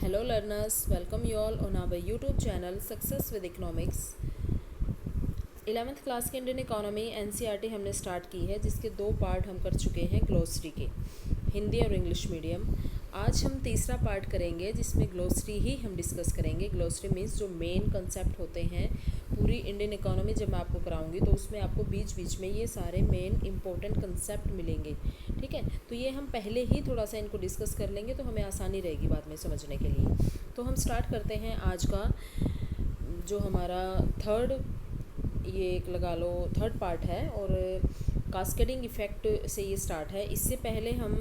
Hello learners, welcome you all on our YouTube channel Success with Economics। 11th class के Indian economy NCERT हमने start की है, जिसके 2 part हम कर चुके हैं ग्लोसरी के, हिंदी और इंग्लिश मीडियम। आज हम तीसरा पार्ट करेंगे, जिसमें ग्लोसरी ही हम डिस्कस करेंगे। ग्लोसरी मीन्स जो मेन कंसेप्ट होते हैं पूरी इंडियन इकोनॉमी जब मैं आपको कराऊंगी तो उसमें आपको बीच बीच में ये सारे मेन इंपॉर्टेंट कंसेप्ट मिलेंगे। ठीक है, तो ये हम पहले ही थोड़ा सा इनको डिस्कस कर लेंगे तो हमें आसानी रहेगी बाद में समझने के लिए। तो हम स्टार्ट करते हैं आज का जो हमारा थर्ड पार्ट है, और कास्केडिंग इफ़ेक्ट से ये स्टार्ट है। इससे पहले हम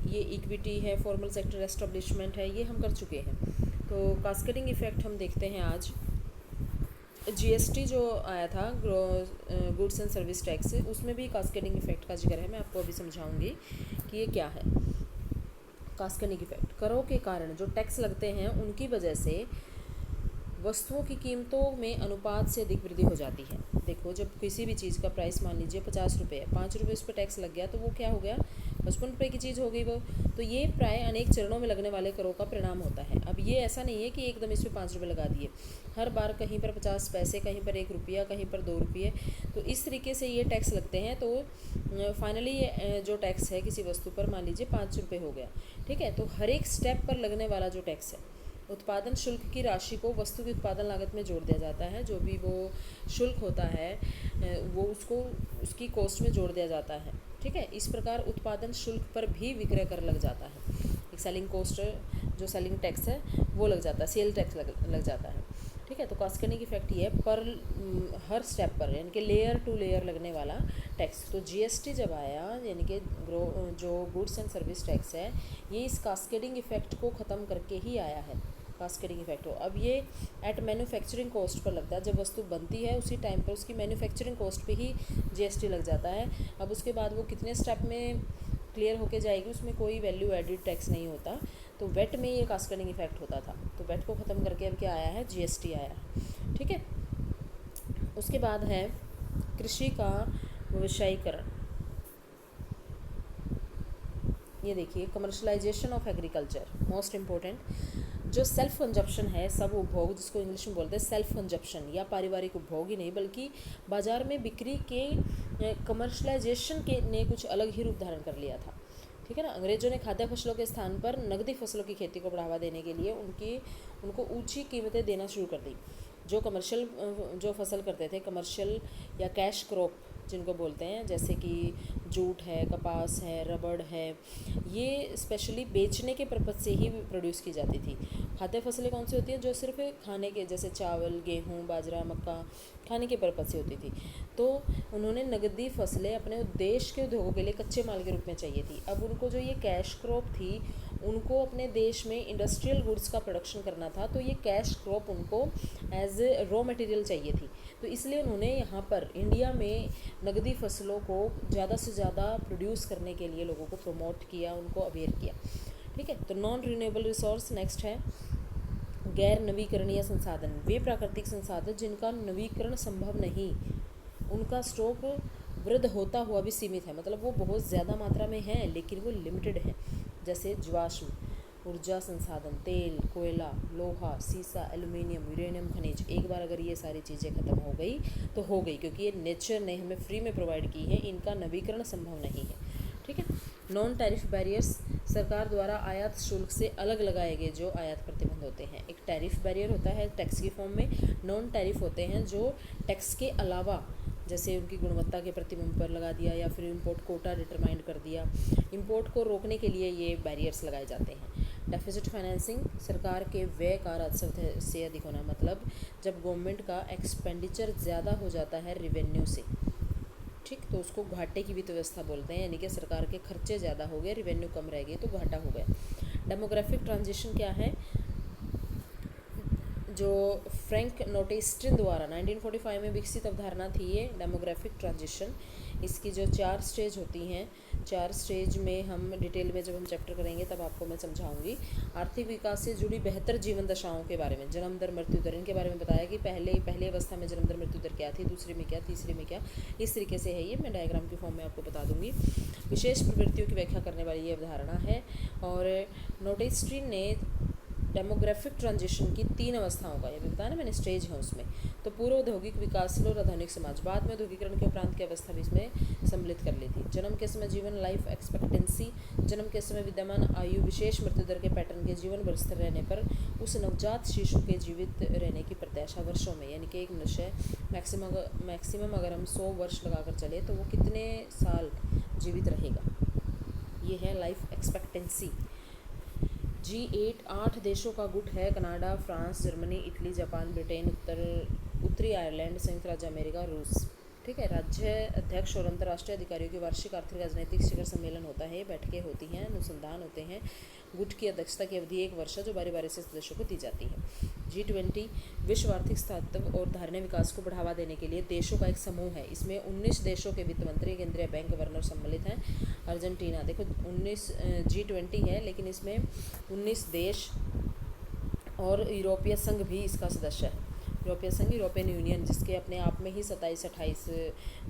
ये इक्विटी है, फॉर्मल सेक्टर एस्टेब्लिशमेंट है, ये हम कर चुके हैं। तो कास्केडिंग इफ़ेक्ट हम देखते हैं आज। जीएसटी जो आया था, गुड्स एंड सर्विस टैक्स, उसमें भी कास्केडिंग इफ़ेक्ट का जिक्र है। मैं आपको अभी समझाऊंगी कि ये क्या है। कास्केडिंग इफ़ेक्ट, करों के कारण जो टैक्स लगते हैं उनकी वजह से वस्तुओं की कीमतों में अनुपात से अधिक वृद्धि हो जाती है। देखो, जब किसी भी चीज़ का प्राइस मान लीजिए 50 रुपये है, 5 रुपये उस पर टैक्स लग गया तो वो क्या हो गया, 55 रुपये की चीज़ हो गई वो। तो ये प्राय अनेक चरणों में लगने वाले करों का परिणाम होता है। अब ये ऐसा नहीं है कि एकदम इस पर 5 रुपये लगा दिए, हर बार कहीं पर 50 पैसे, कहीं पर 1 रुपया, कहीं पर 2 रुपये, तो इस तरीके से ये टैक्स लगते हैं। तो फाइनली जो टैक्स है किसी वस्तु पर मान लीजिए 5 रुपये हो गया। ठीक है, तो हर एक स्टेप पर लगने वाला जो टैक्स है, उत्पादन शुल्क की राशि को वस्तु की उत्पादन लागत में जोड़ दिया जाता है। जो भी वो शुल्क होता है वो उसको उसकी कॉस्ट में जोड़ दिया जाता है। ठीक है, इस प्रकार उत्पादन शुल्क पर भी विक्रय कर लग जाता है। एक सेलिंग कॉस्ट, जो सेलिंग टैक्स है वो लग जाता है, सेल टैक्स लग जाता है। ठीक है, तो कास्केडिंग इफेक्ट ये है पर हर स्टेप पर, यानी कि लेयर टू लेयर लगने वाला टैक्स। तो जीएसटी जब आया, यानी कि जो गुड्स एंड सर्विस टैक्स है, ये इस कास्केडिंग इफेक्ट को ख़त्म करके ही आया है। कास्केडिंग इफेक्ट हो, अब ये एट मैन्युफैक्चरिंग कॉस्ट पर लगता है। जब वस्तु बनती है उसी टाइम पर उसकी मैन्युफैक्चरिंग कॉस्ट पे ही जीएसटी लग जाता है। अब उसके बाद वो कितने स्टेप में क्लियर होके जाएगी, उसमें कोई वैल्यू एडिड टैक्स नहीं होता। तो वेट में ये कास्केडिंग इफेक्ट होता था, तो वेट को ख़त्म करके अब क्या आया है, जीएसटी आया है। ठीक है, उसके बाद है कृषि का व्यवसायीकरण। ये देखिए, commercialisation of agriculture, most important. जो सेल्फ कंजप्शन है, सब उपभोग, जिसको इंग्लिश में बोलते हैं सेल्फ कंजप्शन, या पारिवारिक उपभोग ही नहीं बल्कि बाजार में बिक्री के कमर्शलाइजेशन के ने कुछ अलग ही रूप धारण कर लिया था। ठीक है ना, अंग्रेजों ने खाद्य फसलों के स्थान पर नकदी फसलों की खेती को बढ़ावा देने के लिए उनको ऊंची कीमतें देना शुरू कर दी। जो कमर्शियल जो फसल करते थे, कमर्शियल या कैश क्रॉप जिनको बोलते हैं, जैसे कि जूट है, कपास है, रबड़ है, ये स्पेशली बेचने के पर्पज़ से ही प्रोड्यूस की जाती थी। खाद्य फसलें कौन सी होती हैं, जो सिर्फ खाने के, जैसे चावल, गेहूँ, बाजरा, मक्का, खाने के पर्पज़ से होती थी। तो उन्होंने नगदी फसलें अपने देश के उद्योगों के लिए कच्चे माल के रूप में चाहिए थी। अब उनको जो ये कैश क्रॉप थी, उनको अपने देश में इंडस्ट्रियल गुड्स का प्रोडक्शन करना था, तो ये कैश क्रॉप उनको एज रॉ मटेरियल चाहिए थी। तो इसलिए उन्होंने यहाँ पर इंडिया में नगदी फसलों को ज़्यादा से ज़्यादा प्रोड्यूस करने के लिए लोगों को प्रमोट किया, उनको अवेयर किया। ठीक है, तो नॉन रिन्यूएबल रिसोर्स नेक्स्ट है। गैर नवीकरणीय संसाधन, वे प्राकृतिक संसाधन जिनका नवीकरण संभव नहीं, उनका स्टॉक वृद्ध होता हुआ भी सीमित है। मतलब वो बहुत ज़्यादा मात्रा में है लेकिन वो लिमिटेड है। जैसे जीवाश्म ऊर्जा संसाधन, तेल, कोयला, लोहा, सीसा, एल्युमिनियम, यूरेनियम खनिज। एक बार अगर ये सारी चीज़ें ख़त्म हो गई तो हो गई, क्योंकि ये नेचर ने हमें फ्री में प्रोवाइड की है, इनका नवीकरण संभव नहीं है। ठीक है, नॉन टैरिफ बैरियर्स, सरकार द्वारा आयात शुल्क से अलग लगाए गए जो आयात प्रतिबंध होते हैं। एक टैरिफ बैरियर होता है टैक्स की फॉर्म में, नॉन टैरिफ होते हैं जो टैक्स के अलावा, जैसे उनकी गुणवत्ता के प्रतिबिंब पर लगा दिया, या फिर इंपोर्ट कोटा डिटरमाइन कर दिया। इंपोर्ट को रोकने के लिए ये बैरियर्स लगाए जाते हैं। डेफिसिट फाइनेंसिंग, सरकार के व्यय का राजस्व से अधिक होना, मतलब जब गवर्नमेंट का एक्सपेंडिचर ज़्यादा हो जाता है रिवेन्यू से, ठीक, तो उसको घाटे की वित्त व्यवस्था बोलते हैं। यानी कि सरकार के खर्चे ज़्यादा हो गए, रिवेन्यू कम रह गई तो घाटा हो गया। डेमोग्राफिक ट्रांजिशन क्या है, जो फ्रैंक नोटेस्टिन द्वारा 1945 में विकसित अवधारणा थी ये डेमोग्राफिक ट्रांजिशन। इसकी जो 4 स्टेज होती हैं, 4 स्टेज में हम डिटेल में जब हम चैप्टर करेंगे तब आपको मैं समझाऊंगी। आर्थिक विकास से जुड़ी बेहतर जीवन दशाओं के बारे में, जन्म दर, मृत्यु दर, इनके बारे में बताया कि पहले अवस्था में जन्म दर मृत्यु दर क्या थी, दूसरी में क्या, तीसरी में क्या, इस तरीके से है ये। मैं डायग्राम की फॉर्म में आपको बता दूंगी। विशेष प्रवृत्तियों की व्याख्या करने वाली ये अवधारणा है। और नोटेस्टिन ने डेमोग्राफिक ट्रांजिशन की 3 अवस्थाओं का, ये भी बताया ना मैंने, स्टेज है उसमें। तो पूर्व औद्योगिक विकासशील और आधुनिक समाज, बाद में औद्योगिकरण के उपरांत की अवस्था भी इसमें सम्मिलित कर ली थी। जन्म के समय जीवन लाइफ एक्सपेक्टेंसी, जन्म के समय विद्यमान आयु विशेष मृत्यु दर के पैटर्न के जीवन भर स्थिर रहने पर उस नवजात शिशु के जीवित रहने की प्रत्याशा वर्षों में, यानी कि एक मनुष्य मैक्सिमम अगर हम 100 वर्ष लगाकर चले तो वो कितने साल जीवित रहेगा, ये है लाइफ एक्सपेक्टेंसी। G8 8 देशों का गुट है, Canada, France, Germany, Italy, Japan, Britain, उत्तरी आयरलैंड, संयुक्त राज्य अमेरिका, रूस। ठीक है। राज्य अध्यक्ष और अंतर्राष्ट्रीय अधिकारियों की वार्षिक आर्थिक राजनीतिक शिखर सम्मेलन होता है, बैठकें होती हैं, अनुसंधान होते हैं। गुट की अध्यक्षता की अवधि 1 वर्ष है, जो बारी बारी से सदस्यों को दी जाती है। G20 विश्व आर्थिक स्थायित्व और धारणीय विकास को बढ़ावा देने के लिए देशों का एक समूह है। इसमें 19 देशों के वित्त मंत्री, केंद्रीय बैंक गवर्नर सम्मिलित हैं। अर्जेंटीना, देखो 19 G20 है, लेकिन इसमें 19 देश और यूरोपीय संघ भी इसका सदस्य है। यूरोपीय संघ, यूरोपियन यूनियन, जिसके अपने आप में ही 27-28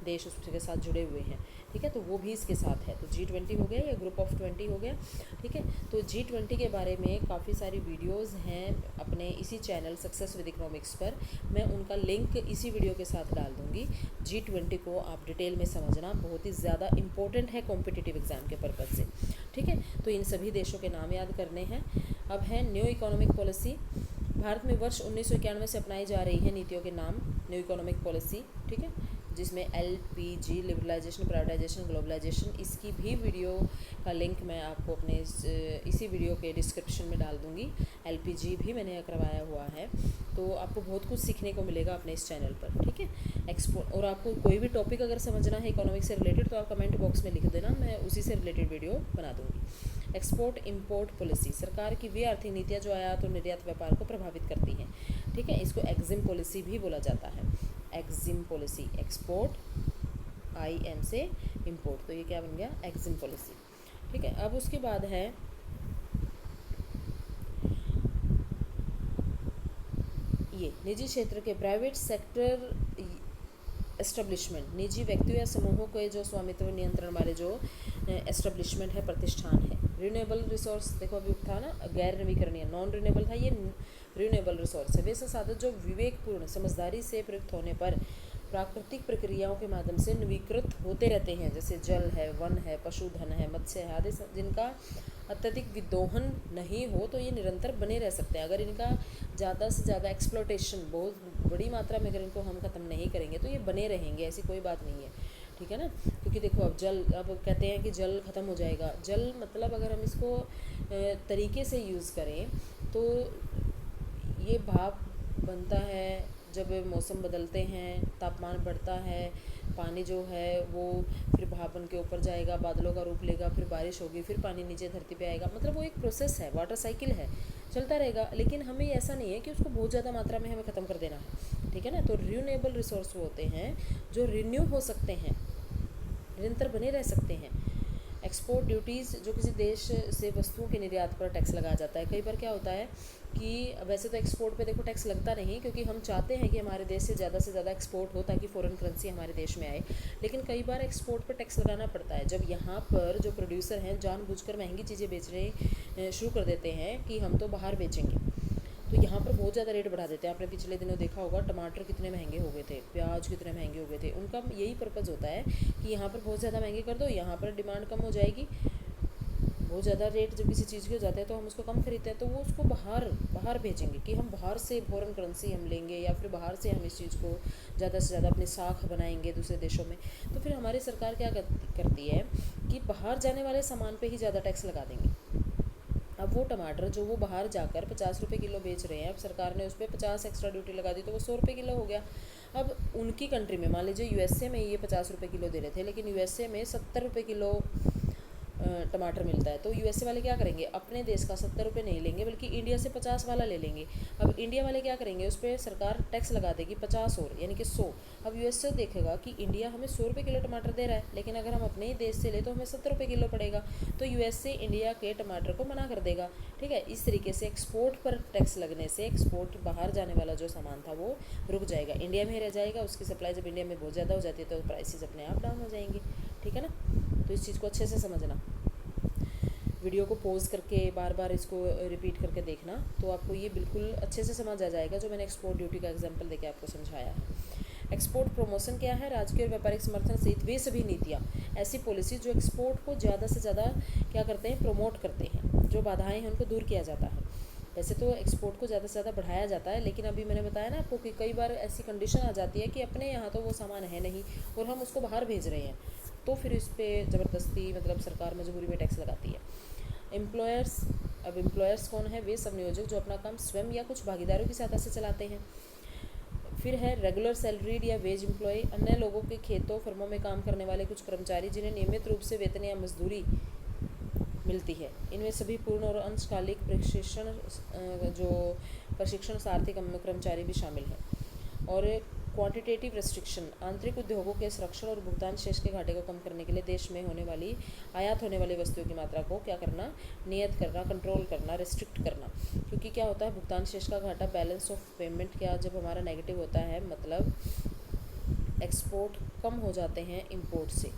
देश उसके साथ जुड़े हुए हैं। ठीक है, तो वो भी इसके साथ है। तो G20 हो गया या ग्रुप ऑफ 20 हो गया। ठीक है, तो G20 के बारे में काफ़ी सारी वीडियोस हैं अपने इसी चैनल सक्सेस विद इकोनॉमिक्स पर, मैं उनका लिंक इसी वीडियो के साथ डाल दूँगी। G20 को आप डिटेल में समझना, बहुत ही ज़्यादा इम्पोर्टेंट है कॉम्पिटिटिव एग्ज़ाम के पर्पज़ से। ठीक है, तो इन सभी देशों के नाम याद करने हैं। अब है न्यू इकोनॉमिक पॉलिसी। भारत में वर्ष 1991 से अपनाई जा रही है नीतियों के नाम, न्यू इकोनॉमिक पॉलिसी। ठीक है, जिसमें LPG, लिबरलाइजेशन, प्राइवेटाइजेशन, ग्लोबलाइजेशन, इसकी भी वीडियो का लिंक मैं आपको अपने इसी वीडियो के डिस्क्रिप्शन में डाल दूँगी। LPG भी मैंने करवाया हुआ है, तो आपको बहुत कुछ सीखने को मिलेगा अपने इस चैनल पर। ठीक है, और आपको कोई भी टॉपिक अगर समझना है इकोनॉमिक्स से रिलेटेड तो आप कमेंट बॉक्स में लिख देना, मैं उसी से रिलेटेड वीडियो बना दूँगी। एक्सपोर्ट इंपोर्ट पॉलिसी, सरकार की वे आर्थिक नीतियाँ जो आयात और निर्यात व्यापार को प्रभावित करती हैं। ठीक है, इसको एग्जिम पॉलिसी भी बोला जाता है। एग्जिम पॉलिसी, एक्सपोर्ट IM से इंपोर्ट, तो ये क्या बन गया, एग्जिम पॉलिसी। ठीक है, अब उसके बाद है ये निजी क्षेत्र के प्राइवेट सेक्टर एस्टेब्लिशमेंट, निजी व्यक्तियों या समूहों के जो स्वामित्व नियंत्रण वाले जो एस्टेब्लिशमेंट है, प्रतिष्ठान है। रिन्यूएबल रिसोर्स, देखो अभी था ना गैर नवीकरणीय, नॉन रिन्यूएबल था, ये रिन्यूएबल रिसोर्स है। वे संसाधन जो विवेकपूर्ण समझदारी से प्रयुक्त होने पर प्राकृतिक प्रक्रियाओं के माध्यम से नवीकृत होते रहते हैं, जैसे जल है, वन है, पशुधन है, मत्स्य है आदि, जिनका अत्यधिक विदोहन नहीं हो तो ये निरंतर बने रह सकते हैं। अगर इनका ज़्यादा से ज़्यादा एक्सप्लोटेशन बहुत बड़ी मात्रा में अगर इनको हम ख़त्म नहीं करेंगे तो ये बने रहेंगे, ऐसी कोई बात नहीं है। ठीक है ना, क्योंकि देखो अब जल, अब कहते हैं कि जल ख़त्म हो जाएगा, जल मतलब अगर हम इसको तरीके से यूज़ करें तो ये भाप बनता है, जब मौसम बदलते हैं, तापमान बढ़ता है, पानी जो है वो फिर भाप बन के ऊपर जाएगा, बादलों का रूप लेगा, फिर बारिश होगी, फिर पानी नीचे धरती पे आएगा। मतलब वो एक प्रोसेस है, वाटर साइकिल है, चलता रहेगा। लेकिन हमें ऐसा नहीं है कि उसको बहुत ज़्यादा मात्रा में हमें ख़त्म कर देना है। ठीक है ना, तो रिन्यूएबल रिसोर्स वो होते हैं जो रिन्यू हो सकते हैं, निरंतर बने रह सकते हैं। एक्सपोर्ट ड्यूटीज़, जो किसी देश से वस्तुओं के निर्यात पर टैक्स लगाया जाता है। कई बार क्या होता है कि वैसे तो एक्सपोर्ट पे देखो टैक्स लगता नहीं, क्योंकि हम चाहते हैं कि हमारे देश से ज़्यादा एक्सपोर्ट हो ताकि फ़ॉरेन करेंसी हमारे देश में आए। लेकिन कई बार एक्सपोर्ट पर टैक्स लगाना पड़ता है, जब यहाँ पर जो प्रोड्यूसर हैं जानबूझकर महंगी चीज़ें बेचने शुरू कर देते हैं कि हम तो बाहर बेचेंगे, तो यहाँ पर बहुत ज़्यादा रेट बढ़ा देते हैं। आपने पिछले दिनों देखा होगा टमाटर कितने महंगे हो गए थे, प्याज कितने महंगे हो गए थे। उनका यही पर्पज़ होता है कि यहाँ पर बहुत ज़्यादा महंगे कर दो, यहाँ पर डिमांड कम हो जाएगी। बहुत ज़्यादा रेट जब किसी चीज़ के हो जाते हैं तो हम उसको कम खरीदते हैं, तो वो उसको बाहर भेजेंगे कि हम बाहर से फॉरेन करेंसी हम लेंगे, या फिर बाहर से हम इस चीज़ को ज़्यादा से ज़्यादा अपनी साख बनाएंगे दूसरे देशों में। तो फिर हमारी सरकार क्या करती है कि बाहर जाने वाले सामान पे ही ज़्यादा टैक्स लगा देंगे। अब वो टमाटर जो वो बाहर जाकर 50 रुपये किलो बेच रहे हैं, अब सरकार ने उस पर 50 एक्स्ट्रा ड्यूटी लगा दी तो वो 100 रुपये किलो हो गया। अब उनकी कंट्री में, मान लीजिए USA में ये 50 रुपये किलो दे रहे थे, लेकिन USA में 70 रुपये किलो टमाटर मिलता है, तो USA वाले क्या करेंगे, अपने देश का 70 रुपये नहीं लेंगे बल्कि इंडिया से 50 वाला ले लेंगे। अब इंडिया वाले क्या करेंगे, उस पर सरकार टैक्स लगा देगी 50 और, यानी कि 100। अब USA देखेगा कि इंडिया हमें 100 रुपये किलो टमाटर दे रहा है, लेकिन अगर हम अपने ही देश से ले तो हमें 70 रुपये किलो पड़ेगा, तो USA इंडिया के टमाटर को मना कर देगा। ठीक है, इस तरीके से एक्सपोर्ट पर टैक्स लगने से एक्सपोर्ट बाहर जाने वाला जो सामान था वो रुक जाएगा, इंडिया में ही रह जाएगा। उसकी सप्लाई जब इंडिया में बहुत ज़्यादा हो जाती है तो प्राइसेस अपने आप डाउन हो जाएंगे। ठीक है ना, तो इस चीज़ को अच्छे से समझना। वीडियो को पॉज करके बार बार इसको रिपीट करके देखना, तो आपको ये बिल्कुल अच्छे से समझ आ जाएगा जो मैंने एक्सपोर्ट ड्यूटी का एग्जाम्पल देके आपको समझाया है। एक्सपोर्ट प्रमोशन क्या है? राजकीय और व्यापारिक समर्थन सहित वे सभी नीतियाँ, ऐसी पॉलिसी जो एक्सपोर्ट को ज़्यादा से ज़्यादा क्या करते हैं, प्रमोट करते हैं, जो बाधाएं हैं उनको दूर किया जाता है। वैसे तो एक्सपोर्ट को ज़्यादा से ज़्यादा बढ़ाया जाता है, लेकिन अभी मैंने बताया ना आपको कि कई बार ऐसी कंडीशन आ जाती है कि अपने यहाँ तो वो सामान है नहीं और हम उसको बाहर भेज रहे हैं, तो फिर इस पर ज़बरदस्ती मतलब सरकार मजबूरी में टैक्स लगाती है। एम्प्लॉयर्स, अब एम्प्लॉयर्स कौन है? वे सब नियोजक जो अपना काम स्वयं या कुछ भागीदारों की सहायता से चलाते हैं। फिर है रेगुलर सैलरीड या वेज एम्प्लॉय, अन्य लोगों के खेतों फर्मों में काम करने वाले कुछ कर्मचारी जिन्हें नियमित रूप से वेतन या मजदूरी मिलती है। इनमें सभी पूर्ण और अंशकालिक प्रशिक्षण सारथी कर्मचारी भी शामिल हैं। और क्वांटिटेटिव रेस्ट्रिक्शन, आंतरिक उद्योगों के संरक्षण और भुगतान शेष के घाटे को कम करने के लिए देश में आयात होने वाली वस्तुओं की मात्रा को क्या करना, नियत करना, कंट्रोल करना, रेस्ट्रिक्ट करना। क्योंकि क्या होता है, भुगतान शेष का घाटा, बैलेंस ऑफ पेमेंट क्या जब हमारा नेगेटिव होता है, मतलब एक्सपोर्ट कम हो जाते हैं इंपोर्ट से।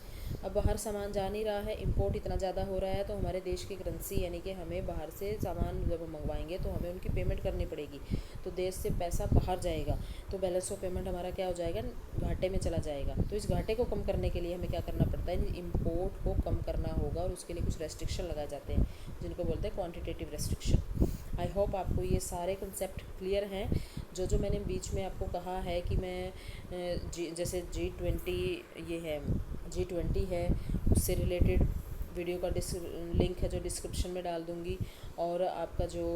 अब बाहर सामान जा नहीं रहा है, इंपोर्ट इतना ज़्यादा हो रहा है, तो हमारे देश की करेंसी यानी कि हमें बाहर से सामान जब हम मंगवाएंगे तो हमें उनकी पेमेंट करनी पड़ेगी, तो देश से पैसा बाहर जाएगा, तो बैलेंस ऑफ पेमेंट हमारा क्या हो जाएगा, घाटे में चला जाएगा। तो इस घाटे को कम करने के लिए हमें क्या करना पड़ता है, इंपोर्ट को कम करना होगा, और उसके लिए कुछ रेस्ट्रिक्शन लगाए जाते हैं जिनको बोलते हैं क्वान्टिटेटिव रेस्ट्रिक्शन। आई होप आपको ये सारे कंसेप्ट क्लियर हैं। जो मैंने बीच में आपको कहा है कि मैं जैसे G20 ये है, G20 है, उससे रिलेटेड वीडियो का लिंक है जो डिस्क्रिप्शन में डाल दूँगी, और आपका जो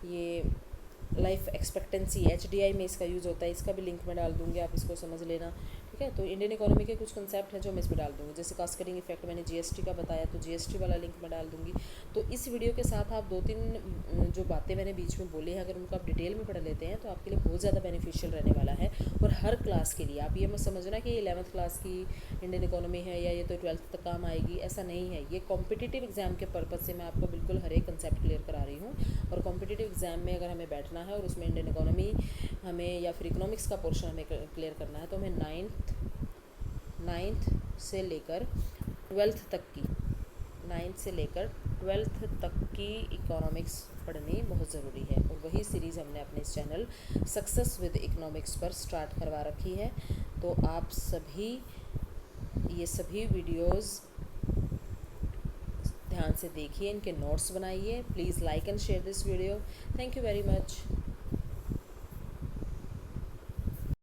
ये लाइफ एक्सपेक्टेंसी HDI में इसका यूज़ होता है, इसका भी लिंक मैं डाल दूँगी, आप इसको समझ लेना, ठीक है। तो इंडियन इकोनॉमी के कुछ कंसेप्ट हैं जो मैं इस पर डाल दूँगी, जैसे कास्केडिंग इफेक्ट मैंने GST का बताया, तो GST वाला लिंक मैं डाल दूँगी। तो इस वीडियो के साथ आप 2-3 जो बातें मैंने बीच में बोली हैं, अगर उनको आप डिटेल में पढ़ लेते हैं तो आपके लिए बहुत ज़्यादा बेनिफिशियल रहने वाला है। और हर क्लास के लिए आप ये मत समझना कि 11th क्लास की इंडियन इकोनॉमी है या ये तो 12th तक काम आएगी, ऐसा नहीं है। ये कॉम्पिटिटिव एग्जाम के पर्पज़ से मैं आपको बिल्कुल हर एक कंसेप्ट क्लियर करा रही हूँ। और कॉम्पिटिटिव एग्जाम में अगर हमें बैठना है और उसमें इंडियन इकोनॉमी हमें या फिर इकोनॉमिक्स का पोर्शन हमें क्लियर करना है, तो हमें नाइन्थ से लेकर 12th तक की इकोनॉमिक्स पढ़नी बहुत ज़रूरी है। और वही सीरीज़ हमने अपने इस चैनल सक्सेस विद इकोनॉमिक्स पर स्टार्ट करवा रखी है। तो आप सभी ये सभी वीडियोस ध्यान से देखिए, इनके नोट्स बनाइए। Please like and share this video. Thank you very much.